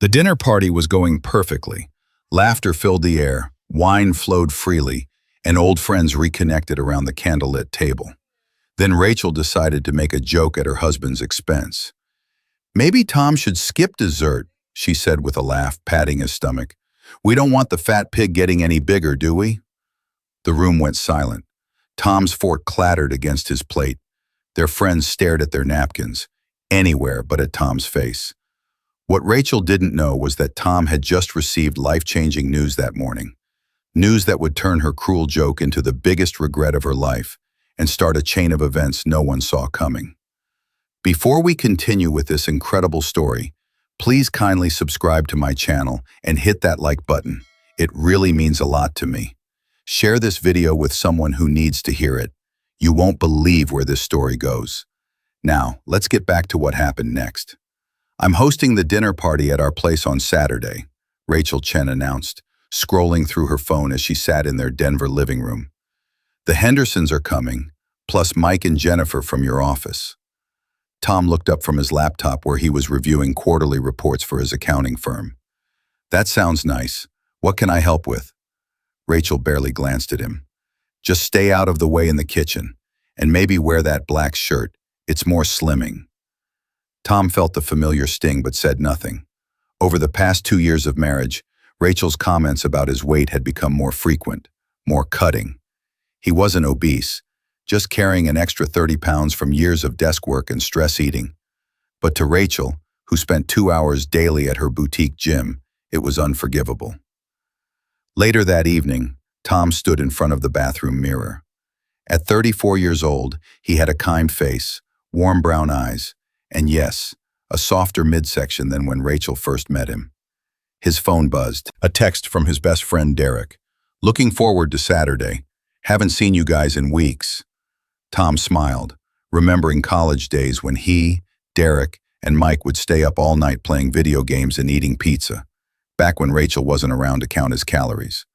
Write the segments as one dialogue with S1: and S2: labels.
S1: The dinner party was going perfectly. Laughter filled the air, wine flowed freely, and old friends reconnected around the candlelit table. Then Rachel decided to make a joke at her husband's expense. "Maybe Tom should skip dessert," she said with a laugh, patting his stomach. "We don't want the fat pig getting any bigger, do we?" The room went silent. Tom's fork clattered against his plate. Their friends stared at their napkins, anywhere but at Tom's face. What Rachel didn't know was that Tom had just received life-changing news that morning. News that would turn her cruel joke into the biggest regret of her life and start a chain of events no one saw coming. Before we continue with this incredible story, please kindly subscribe to my channel and hit that like button. It really means a lot to me. Share this video with someone who needs to hear it. You won't believe where this story goes. Now, let's get back to what happened next. "I'm hosting the dinner party at our place on Saturday," Rachel Chen announced, scrolling through her phone as she sat in their Denver living room. "The Hendersons are coming, plus Mike and Jennifer from your office." Tom looked up from his laptop where he was reviewing quarterly reports for his accounting firm. "That sounds nice. What can I help with?" Rachel barely glanced at him. "Just stay out of the way in the kitchen, and maybe wear that black shirt. It's more slimming." Tom felt the familiar sting but said nothing. Over the past 2 years of marriage, Rachel's comments about his weight had become more frequent, more cutting. He wasn't obese, just carrying an extra 30 pounds from years of desk work and stress eating. But to Rachel, who spent 2 hours daily at her boutique gym, it was unforgivable. Later that evening, Tom stood in front of the bathroom mirror. At 34 years old, he had a kind face, warm brown eyes, and yes, a softer midsection than when Rachel first met him. His phone buzzed, a text from his best friend Derek. "Looking forward to Saturday. Haven't seen you guys in weeks." Tom smiled, remembering college days when he, Derek, and Mike would stay up all night playing video games and eating pizza, back when Rachel wasn't around to count his calories.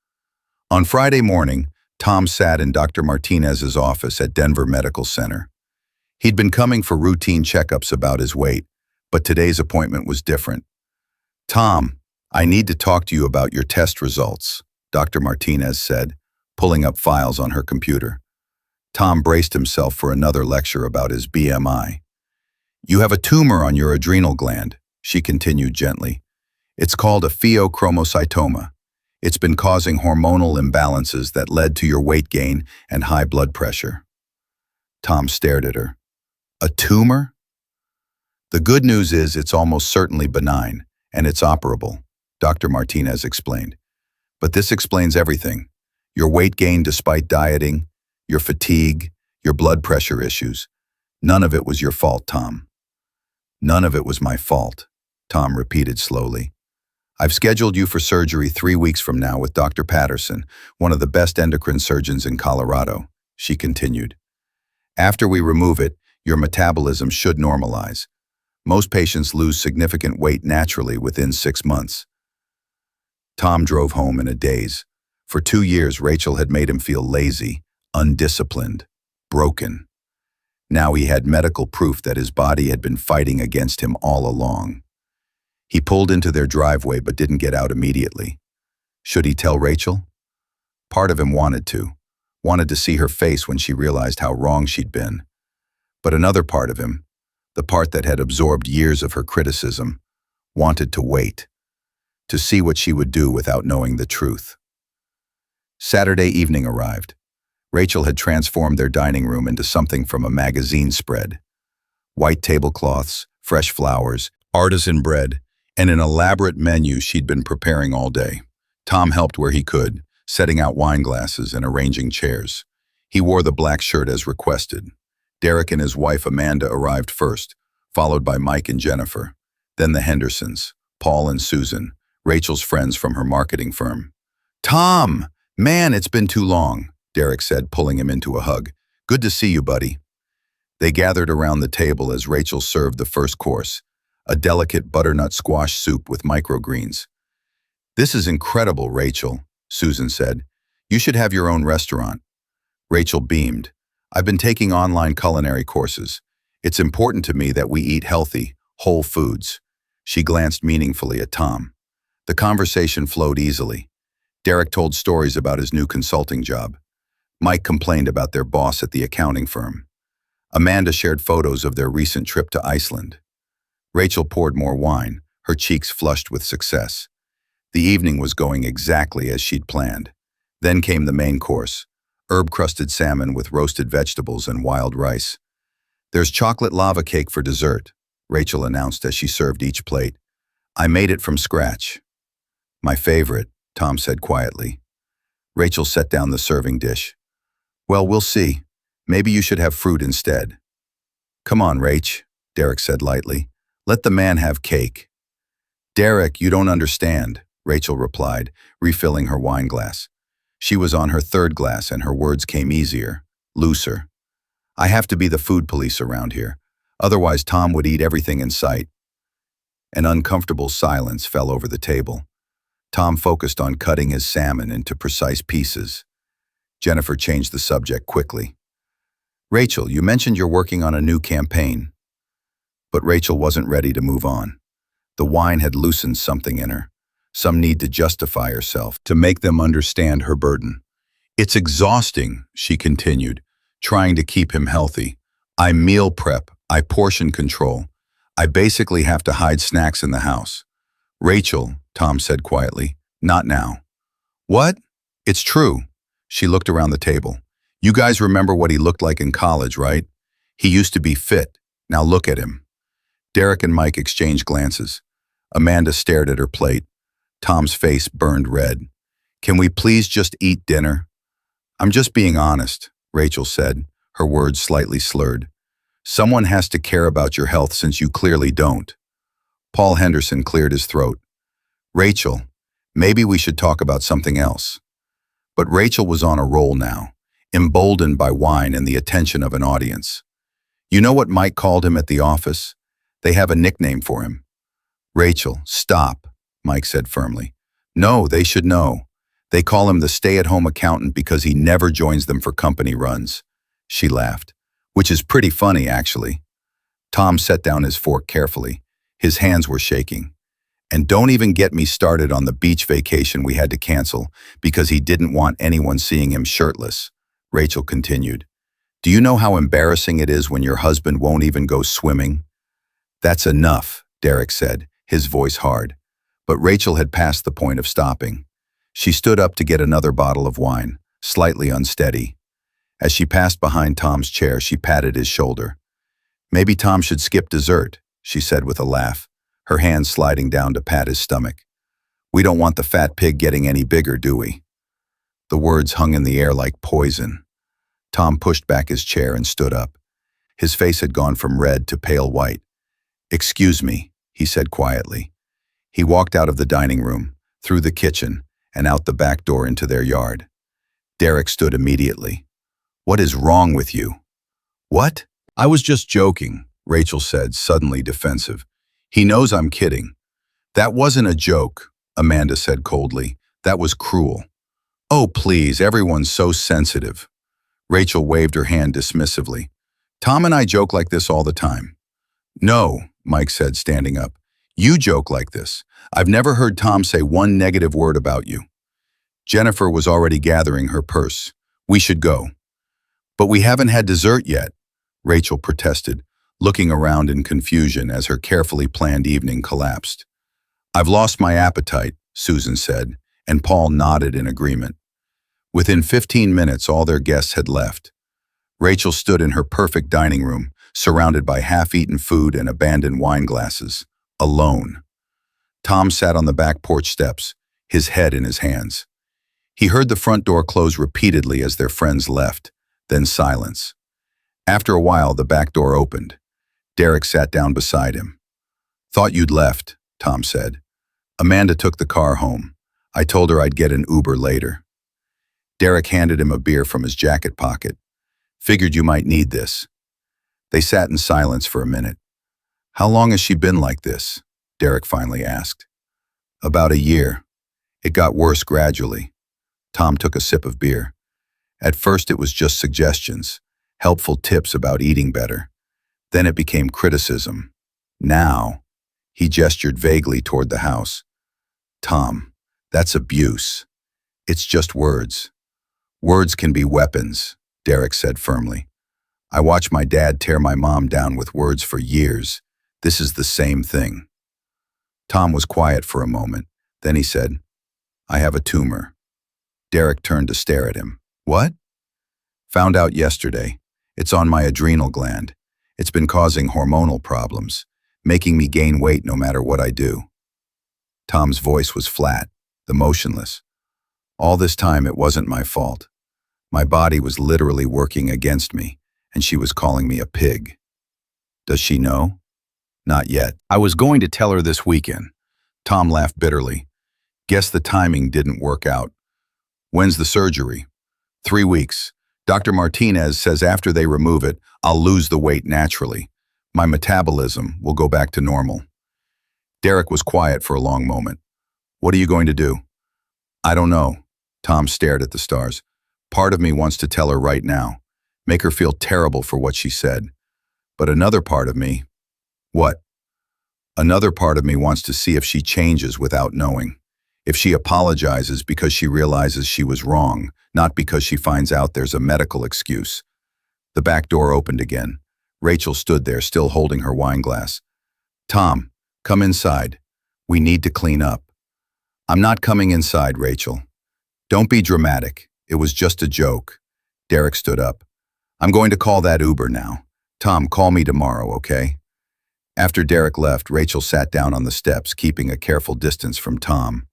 S1: On Friday morning, Tom sat in Dr. Martinez's office at Denver Medical Center. He'd been coming for routine checkups about his weight, but today's appointment was different. "Tom, I need to talk to you about your test results," Dr. Martinez said, pulling up files on her computer. Tom braced himself for another lecture about his BMI. "You have a tumor on your adrenal gland," she continued gently. "It's called a pheochromocytoma. It's been causing hormonal imbalances that led to your weight gain and high blood pressure." Tom stared at her. "A tumor?" "The good news is it's almost certainly benign, and it's operable," Dr. Martinez explained. "But this explains everything. Your weight gain despite dieting, your fatigue, your blood pressure issues. None of it was your fault, Tom." "None of it was my fault," Tom repeated slowly. "I've scheduled you for surgery 3 weeks from now with Dr. Patterson, one of the best endocrine surgeons in Colorado," she continued. "After we remove it, your metabolism should normalize. Most patients lose significant weight naturally within 6 months." Tom drove home in a daze. For 2 years, Rachel had made him feel lazy, undisciplined, broken. Now he had medical proof that his body had been fighting against him all along. He pulled into their driveway but didn't get out immediately. Should he tell Rachel? Part of him wanted to see her face when she realized how wrong she'd been. But another part of him, the part that had absorbed years of her criticism, wanted to wait, to see what she would do without knowing the truth. Saturday evening arrived. Rachel had transformed their dining room into something from a magazine spread. White tablecloths, fresh flowers, artisan bread, and an elaborate menu she'd been preparing all day. Tom helped where he could, setting out wine glasses and arranging chairs. He wore the black shirt as requested. Derek and his wife Amanda arrived first, followed by Mike and Jennifer. Then the Hendersons, Paul and Susan, Rachel's friends from her marketing firm. "Tom, man, it's been too long," Derek said, pulling him into a hug. "Good to see you, buddy." They gathered around the table as Rachel served the first course, a delicate butternut squash soup with microgreens. "This is incredible, Rachel," Susan said. "You should have your own restaurant." Rachel beamed. "I've been taking online culinary courses. It's important to me that we eat healthy, whole foods." She glanced meaningfully at Tom. The conversation flowed easily. Derek told stories about his new consulting job. Mike complained about their boss at the accounting firm. Amanda shared photos of their recent trip to Iceland. Rachel poured more wine, her cheeks flushed with success. The evening was going exactly as she'd planned. Then came the main course, herb-crusted salmon with roasted vegetables and wild rice. "There's chocolate lava cake for dessert," Rachel announced as she served each plate. "I made it from scratch." "My favorite," Tom said quietly. Rachel set down the serving dish. "Well, we'll see. Maybe you should have fruit instead." "Come on, Rach," Derek said lightly. "Let the man have cake." "Derek, you don't understand," Rachel replied, refilling her wine glass. She was on her third glass and her words came easier, looser. "I have to be the food police around here. Otherwise, Tom would eat everything in sight." An uncomfortable silence fell over the table. Tom focused on cutting his salmon into precise pieces. Jennifer changed the subject quickly. "Rachel, you mentioned you're working on a new campaign." But Rachel wasn't ready to move on. The wine had loosened something in her, some need to justify herself, to make them understand her burden. "It's exhausting," she continued, trying to keep him healthy. "I meal prep, I portion control. I basically have to hide snacks in the house." "Rachel," Tom said quietly, "not now." "What?" "It's true." She looked around the table. "You guys remember what he looked like in college, right? He used to be fit. Now look at him." Derek and Mike exchanged glances. Amanda stared at her plate. Tom's face burned red. "Can we please just eat dinner?" "I'm just being honest," Rachel said, her words slightly slurred. "Someone has to care about your health since you clearly don't." Paul Henderson cleared his throat. "Rachel, maybe we should talk about something else." But Rachel was on a roll now, emboldened by wine and the attention of an audience. "You know what Mike called him at the office? They have a nickname for him." "Rachel, stop," Mike said firmly. "No, they should know. They call him the stay-at-home accountant because he never joins them for company runs." She laughed. "Which is pretty funny, actually." Tom set down his fork carefully. His hands were shaking. "And don't even get me started on the beach vacation we had to cancel because he didn't want anyone seeing him shirtless," Rachel continued. "Do you know how embarrassing it is when your husband won't even go swimming?" "That's enough," Derek said, his voice hard. But Rachel had passed the point of stopping. She stood up to get another bottle of wine, slightly unsteady. As she passed behind Tom's chair, she patted his shoulder. "Maybe Tom should skip dessert," she said with a laugh, her hand sliding down to pat his stomach. "We don't want the fat pig getting any bigger, do we?" The words hung in the air like poison. Tom pushed back his chair and stood up. His face had gone from red to pale white. "Excuse me," he said quietly. He walked out of the dining room, through the kitchen, and out the back door into their yard. Derek stood immediately. "What is wrong with you?" "What?" "I was just joking," Rachel said, suddenly defensive. "He knows I'm kidding." "That wasn't a joke," Amanda said coldly. "That was cruel." "Oh, please, everyone's so sensitive." Rachel waved her hand dismissively. "Tom and I joke like this all the time." "No," Mike said, standing up. "You joke like this. I've never heard Tom say one negative word about you." Jennifer was already gathering her purse. "We should go." "But we haven't had dessert yet," Rachel protested, looking around in confusion as her carefully planned evening collapsed. "I've lost my appetite," Susan said, and Paul nodded in agreement. Within 15 minutes, all their guests had left. Rachel stood in her perfect dining room, surrounded by half-eaten food and abandoned wine glasses, alone. Tom sat on the back porch steps, his head in his hands. He heard the front door close repeatedly as their friends left, then silence. After a while, the back door opened. Derek sat down beside him. "Thought you'd left," Tom said. "Amanda took the car home. I told her I'd get an Uber later." Derek handed him a beer from his jacket pocket. "Figured you might need this." They sat in silence for a minute. "How long has she been like this?" Derek finally asked. "About a year. It got worse gradually." Tom took a sip of beer. "At first it was just suggestions, helpful tips about eating better. Then it became criticism. Now," He gestured vaguely toward the house. Tom, that's abuse. It's just words. Words can be weapons, Derek said firmly. I watched my dad tear my mom down with words for years. This is the same thing. Tom was quiet for a moment. Then he said, I have a tumor. Derek turned to stare at him. What? Found out yesterday. It's on my adrenal gland. It's been causing hormonal problems, making me gain weight no matter what I do. Tom's voice was flat, emotionless. All this time it wasn't my fault. My body was literally working against me, and she was calling me a pig. Does she know? Not yet. I was going to tell her this weekend. Tom laughed bitterly. Guess the timing didn't work out. When's the surgery? 3 weeks. Dr. Martinez says after they remove it, I'll lose the weight naturally. My metabolism will go back to normal. Derek was quiet for a long moment. What are you going to do? I don't know. Tom stared at the stars. Part of me wants to tell her right now, make her feel terrible for what she said. But another part of me, what? Another part of me wants to see if she changes without knowing. If she apologizes because she realizes she was wrong, not because she finds out there's a medical excuse. The back door opened again. Rachel stood there, still holding her wine glass. Tom, come inside. We need to clean up. I'm not coming inside, Rachel. Don't be dramatic. It was just a joke. Derek stood up. I'm going to call that Uber now. Tom, call me tomorrow, okay? After Derek left, Rachel sat down on the steps, keeping a careful distance from Tom.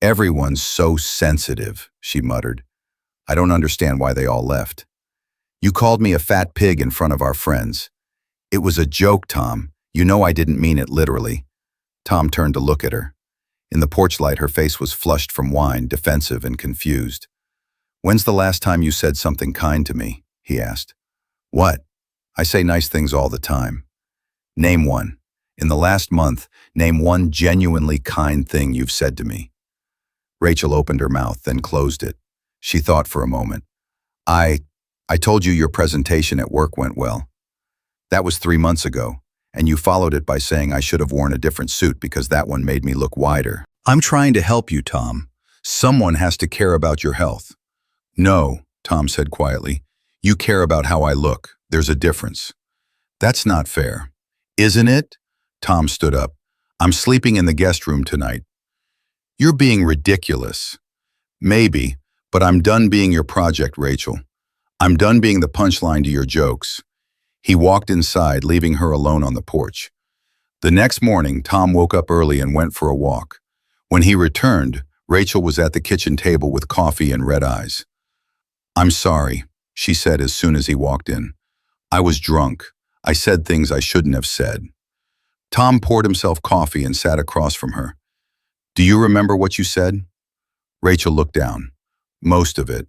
S1: Everyone's so sensitive, she muttered. I don't understand why they all left. You called me a fat pig in front of our friends. It was a joke, Tom. You know I didn't mean it literally. Tom turned to look at her. In the porch light, her face was flushed from wine, defensive and confused. When's the last time you said something kind to me? He asked. What? I say nice things all the time. Name one. In the last month, name one genuinely kind thing you've said to me. Rachel opened her mouth, then closed it. She thought for a moment. I told you your presentation at work went well. That was 3 months ago, and you followed it by saying I should have worn a different suit because that one made me look wider. I'm trying to help you, Tom. Someone has to care about your health. No, Tom said quietly. You care about how I look. There's a difference. That's not fair. Isn't it? Tom stood up. I'm sleeping in the guest room tonight. You're being ridiculous. Maybe, but I'm done being your project, Rachel. I'm done being the punchline to your jokes. He walked inside, leaving her alone on the porch. The next morning, Tom woke up early and went for a walk. When he returned, Rachel was at the kitchen table with coffee and red eyes. I'm sorry, she said as soon as he walked in. I was drunk. I said things I shouldn't have said. Tom poured himself coffee and sat across from her. Do you remember what you said? Rachel looked down. Most of it.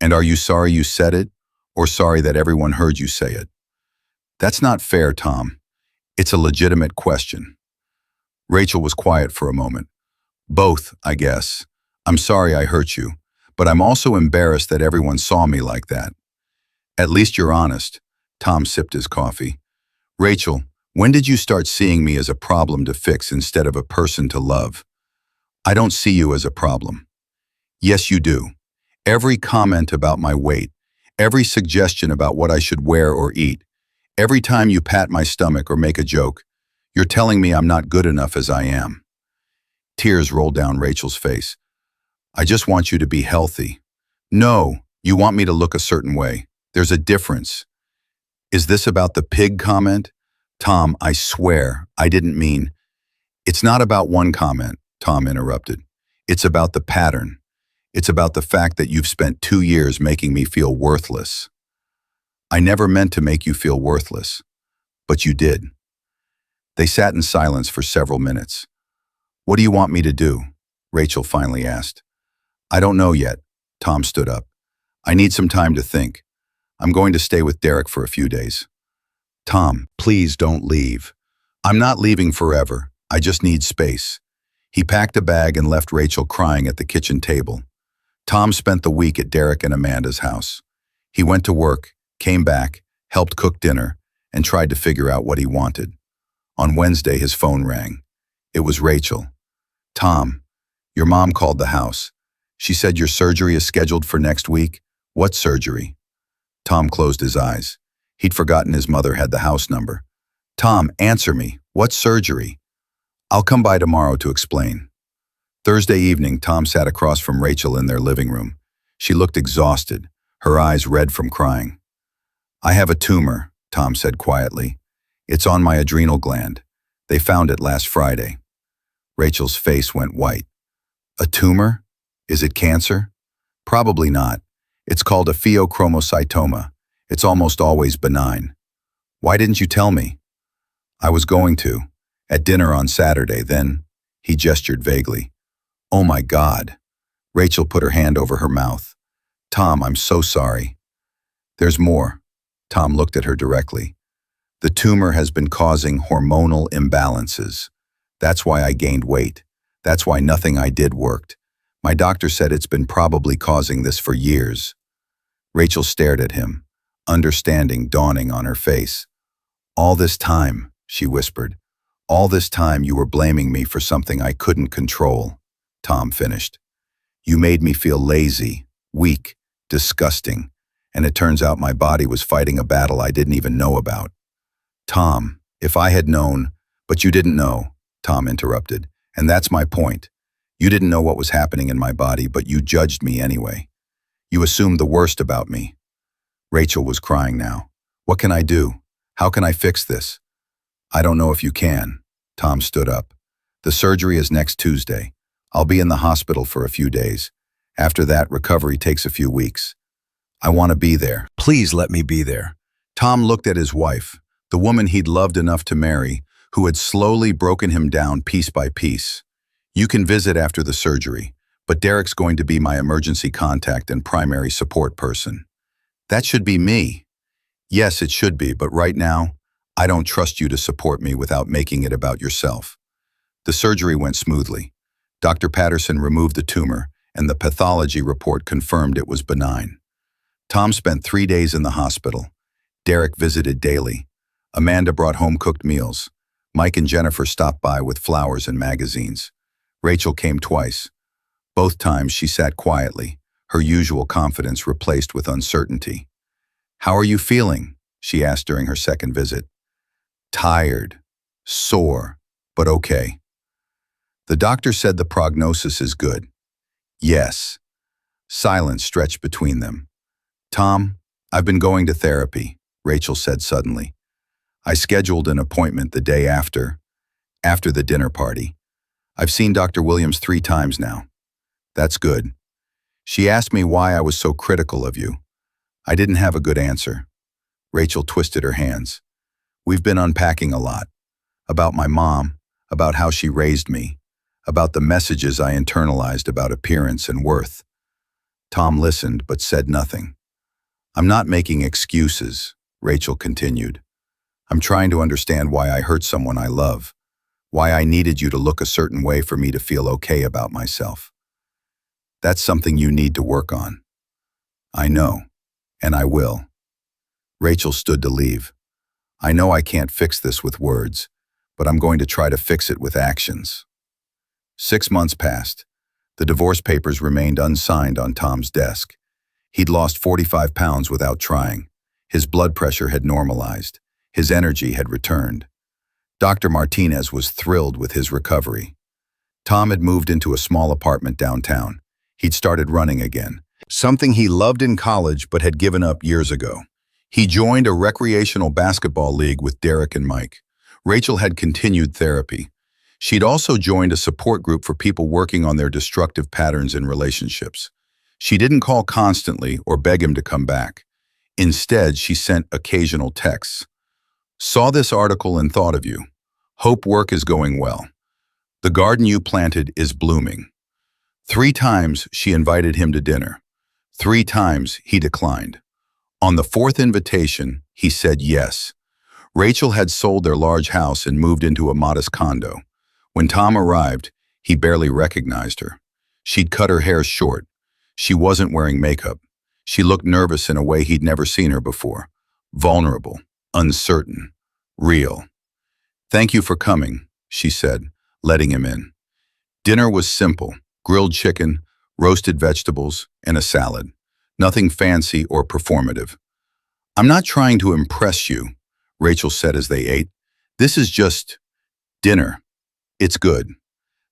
S1: And are you sorry you said it, or sorry that everyone heard you say it? That's not fair, Tom. It's a legitimate question. Rachel was quiet for a moment. Both, I guess. I'm sorry I hurt you, but I'm also embarrassed that everyone saw me like that. At least you're honest. Tom sipped his coffee. Rachel, when did you start seeing me as a problem to fix instead of a person to love? I don't see you as a problem. Yes, you do. Every comment about my weight, every suggestion about what I should wear or eat, every time you pat my stomach or make a joke, you're telling me I'm not good enough as I am. Tears rolled down Rachel's face. I just want you to be healthy. No, you want me to look a certain way. There's a difference. Is this about the pig comment? Tom, I swear, I didn't mean. It's not about one comment, Tom interrupted. It's about the pattern. It's about the fact that you've spent 2 years making me feel worthless. I never meant to make you feel worthless, but you did. They sat in silence for several minutes. What do you want me to do? Rachel finally asked. I don't know yet. Tom stood up. I need some time to think. I'm going to stay with Derek for a few days. Tom, please don't leave. I'm not leaving forever. I just need space. He packed a bag and left Rachel crying at the kitchen table. Tom spent the week at Derek and Amanda's house. He went to work, came back, helped cook dinner, and tried to figure out what he wanted. On Wednesday, his phone rang. It was Rachel. "Tom, your mom called the house. She said your surgery is scheduled for next week." "What surgery?" Tom closed his eyes. He'd forgotten his mother had the house number. "Tom, answer me. What surgery?" "I'll come by tomorrow to explain." Thursday evening, Tom sat across from Rachel in their living room. She looked exhausted, her eyes red from crying. "I have a tumor," Tom said quietly. "It's on my adrenal gland. They found it last Friday." Rachel's face went white. "A tumor? Is it cancer?" "Probably not. It's called a pheochromocytoma. It's almost always benign." "Why didn't you tell me?" "I was going to. At dinner on Saturday, then." He gestured vaguely. "Oh my God." Rachel put her hand over her mouth. "Tom, I'm so sorry." "There's more." Tom looked at her directly. "The tumor has been causing hormonal imbalances. That's why I gained weight. That's why nothing I did worked. My doctor said it's been probably causing this for years." Rachel stared at him, understanding dawning on her face. "All this time," she whispered, "all this time you were blaming me for something I couldn't control." Tom finished. "You made me feel lazy, weak, disgusting, and it turns out my body was fighting a battle I didn't even know about." "Tom, if I had known—" "But you didn't know," Tom interrupted, "and that's my point. You didn't know what was happening in my body, but you judged me anyway. You assumed the worst about me." Rachel was crying now. "What can I do? How can I fix this?" "I don't know if you can." Tom stood up. "The surgery is next Tuesday. I'll be in the hospital for a few days. After that, recovery takes a few weeks. I want to be there. Please let me be there." Tom looked at his wife, the woman he'd loved enough to marry, who had slowly broken him down piece by piece. "You can visit after the surgery, but Derek's going to be my emergency contact and primary support person." "That should be me." "Yes, it should be, but right now, I don't trust you to support me without making it about yourself." The surgery went smoothly. Dr. Patterson removed the tumor, and the pathology report confirmed it was benign. Tom spent 3 days in the hospital. Derek visited daily. Amanda brought home cooked meals. Mike and Jennifer stopped by with flowers and magazines. Rachel came twice. Both times she sat quietly, her usual confidence replaced with uncertainty. "How are you feeling?" she asked during her second visit. "Tired, sore, but okay." "The doctor said the prognosis is good." "Yes." Silence stretched between them. "Tom, I've been going to therapy," Rachel said suddenly. "I scheduled an appointment the day after the dinner party. I've seen Dr. Williams 3 times now." "That's good." "She asked me why I was so critical of you. I didn't have a good answer." Rachel twisted her hands. "We've been unpacking a lot. About my mom, about how she raised me, about the messages I internalized about appearance and worth." Tom listened but said nothing. "I'm not making excuses," Rachel continued. "I'm trying to understand why I hurt someone I love, why I needed you to look a certain way for me to feel okay about myself. That's something you need to work on." "I know, and I will." Rachel stood to leave. "I know I can't fix this with words, but I'm going to try to fix it with actions." 6 months passed. The divorce papers remained unsigned on Tom's desk. He'd lost 45 pounds without trying. His blood pressure had normalized. His energy had returned. Dr. Martinez was thrilled with his recovery. Tom had moved into a small apartment downtown. He'd started running again, something he loved in college but had given up years ago. He joined a recreational basketball league with Derek and Mike. Rachel had continued therapy. She'd also joined a support group for people working on their destructive patterns in relationships. She didn't call constantly or beg him to come back. Instead, she sent occasional texts. "Saw this article and thought of you. Hope work is going well. The garden you planted is blooming." 3 times she invited him to dinner. 3 times he declined. On the 4th invitation, he said yes. Rachel had sold their large house and moved into a modest condo. When Tom arrived, he barely recognized her. She'd cut her hair short. She wasn't wearing makeup. She looked nervous in a way he'd never seen her before. Vulnerable, uncertain, real. "Thank you for coming," she said, letting him in. Dinner was simple: grilled chicken, roasted vegetables, and a salad. Nothing fancy or performative. "I'm not trying to impress you," Rachel said as they ate. "This is just dinner. It's good."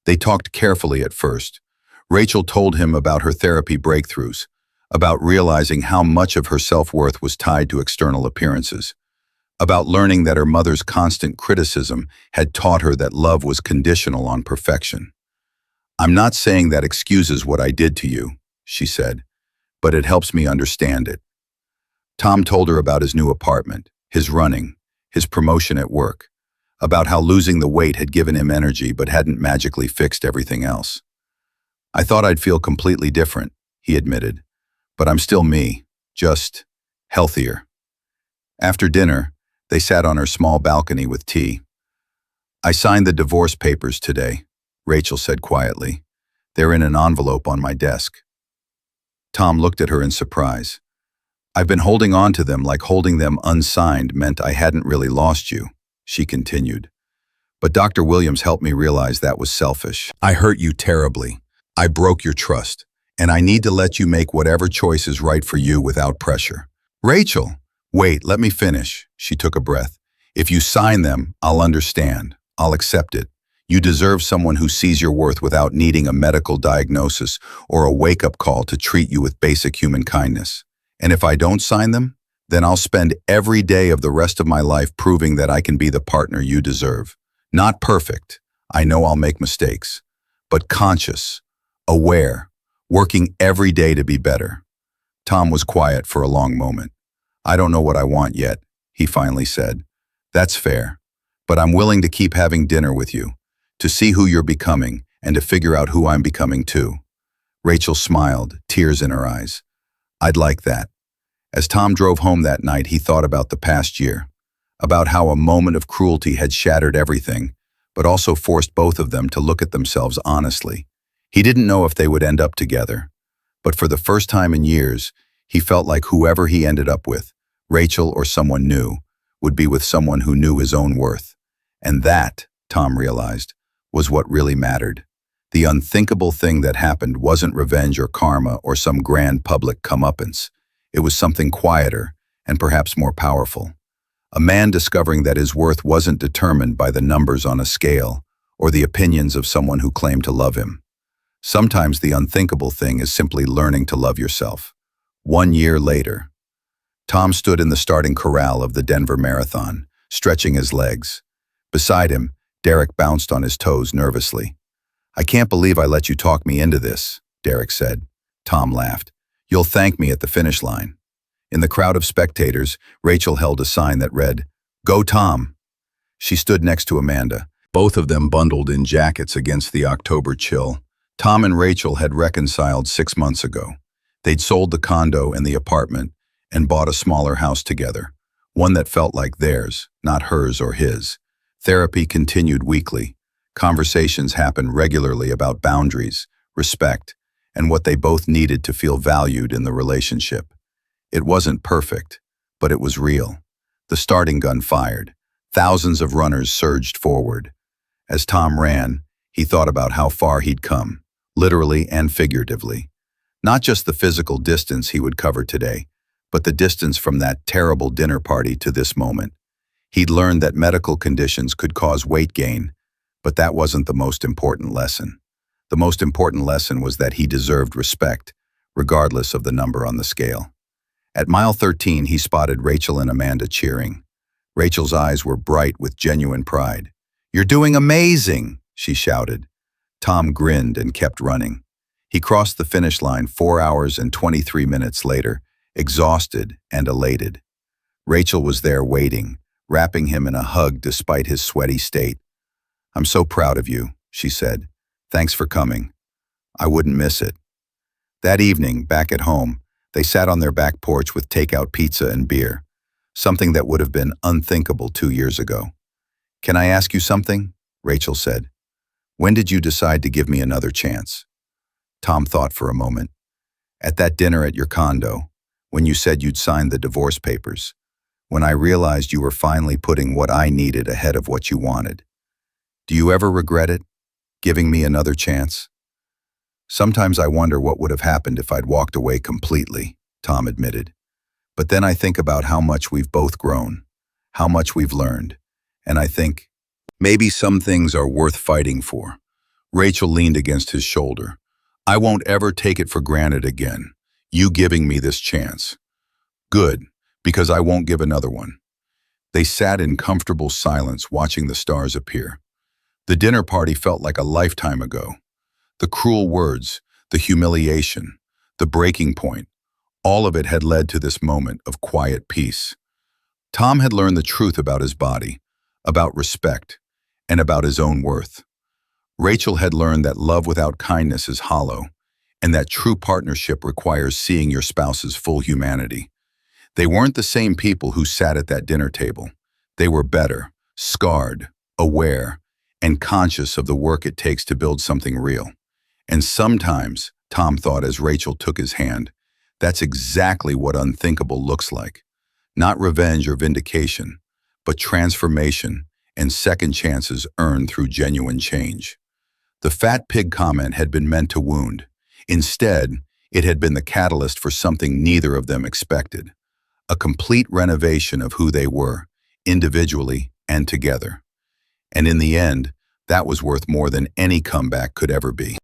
S1: They talked carefully at first. Rachel told him about her therapy breakthroughs, about realizing how much of her self-worth was tied to external appearances, about learning that her mother's constant criticism had taught her that love was conditional on perfection. "I'm not saying that excuses what I did to you," she said, "but it helps me understand it." Tom told her about his new apartment, his running, his promotion at work, about how losing the weight had given him energy but hadn't magically fixed everything else. "I thought I'd feel completely different," he admitted, "but I'm still me, just healthier." After dinner, they sat on her small balcony with tea. "I signed the divorce papers today," Rachel said quietly. "They're in an envelope on my desk." Tom looked at her in surprise. "I've been holding on to them like holding them unsigned meant I hadn't really lost you," she continued. "But Dr. Williams helped me realize that was selfish. I hurt you terribly. I broke your trust, and I need to let you make whatever choice is right for you without pressure." "Rachel, wait, let me finish." She took a breath. "If you sign them, I'll understand. I'll accept it. You deserve someone who sees your worth without needing a medical diagnosis or a wake-up call to treat you with basic human kindness. And if I don't sign them, then I'll spend every day of the rest of my life proving that I can be the partner you deserve. Not perfect. I know I'll make mistakes. But conscious, aware, working every day to be better." Tom was quiet for a long moment. "I don't know what I want yet," he finally said. "That's fair. But I'm willing to keep having dinner with you, to see who you're becoming, and to figure out who I'm becoming too." Rachel smiled, tears in her eyes. "I'd like that." As Tom drove home that night, he thought about the past year, about how a moment of cruelty had shattered everything, but also forced both of them to look at themselves honestly. He didn't know if they would end up together, but for the first time in years, he felt like whoever he ended up with, Rachel or someone new, would be with someone who knew his own worth. And that, Tom realized, was what really mattered. The unthinkable thing that happened wasn't revenge or karma or some grand public comeuppance. It was something quieter and perhaps more powerful. A man discovering that his worth wasn't determined by the numbers on a scale or the opinions of someone who claimed to love him. Sometimes the unthinkable thing is simply learning to love yourself. 1 year later, Tom stood in the starting corral of the Denver Marathon, stretching his legs. Beside him, Derek bounced on his toes nervously. "I can't believe I let you talk me into this," Derek said. Tom laughed. "You'll thank me at the finish line." In the crowd of spectators, Rachel held a sign that read, "Go Tom." She stood next to Amanda, both of them bundled in jackets against the October chill. Tom and Rachel had reconciled 6 months ago. They'd sold the condo and the apartment and bought a smaller house together, one that felt like theirs, not hers or his. Therapy continued weekly. Conversations happened regularly about boundaries, respect, and what they both needed to feel valued in the relationship. It wasn't perfect, but it was real. The starting gun fired. Thousands of runners surged forward. As Tom ran, he thought about how far he'd come, literally and figuratively. Not just the physical distance he would cover today, but the distance from that terrible dinner party to this moment. He'd learned that medical conditions could cause weight gain, but that wasn't the most important lesson. The most important lesson was that he deserved respect, regardless of the number on the scale. At mile 13, he spotted Rachel and Amanda cheering. Rachel's eyes were bright with genuine pride. "You're doing amazing," she shouted. Tom grinned and kept running. He crossed the finish line 4 hours and 23 minutes later, exhausted and elated. Rachel was there waiting, wrapping him in a hug despite his sweaty state. "I'm so proud of you," she said. "Thanks for coming. I wouldn't miss it." That evening, back at home, they sat on their back porch with takeout pizza and beer, something that would have been unthinkable 2 years ago. "Can I ask you something?" Rachel said. "When did you decide to give me another chance?" Tom thought for a moment. "At that dinner at your condo, when you said you'd signed the divorce papers. when I realized you were finally putting what I needed ahead of what you wanted. Do you ever regret it, giving me another chance? Sometimes I wonder what would have happened if I'd walked away completely, Tom admitted. But then I think about how much we've both grown, how much we've learned, and I think, maybe some things are worth fighting for. Rachel leaned against his shoulder. I won't ever take it for granted again, you giving me this chance. Good, because I won't give another one. They sat in comfortable silence watching the stars appear. The dinner party felt like a lifetime ago. The cruel words, the humiliation, the breaking point, all of it had led to this moment of quiet peace. Tom had learned the truth about his body, about respect, and about his own worth. Rachel had learned that love without kindness is hollow, and that true partnership requires seeing your spouse's full humanity. They weren't the same people who sat at that dinner table. They were better, scarred, aware, and conscious of the work it takes to build something real. And sometimes, Tom thought as Rachel took his hand, that's exactly what unthinkable looks like. Not revenge or vindication, but transformation and second chances earned through genuine change. The fat pig comment had been meant to wound. Instead, it had been the catalyst for something neither of them expected. A complete renovation of who they were, individually and together. And in the end, that was worth more than any comeback could ever be.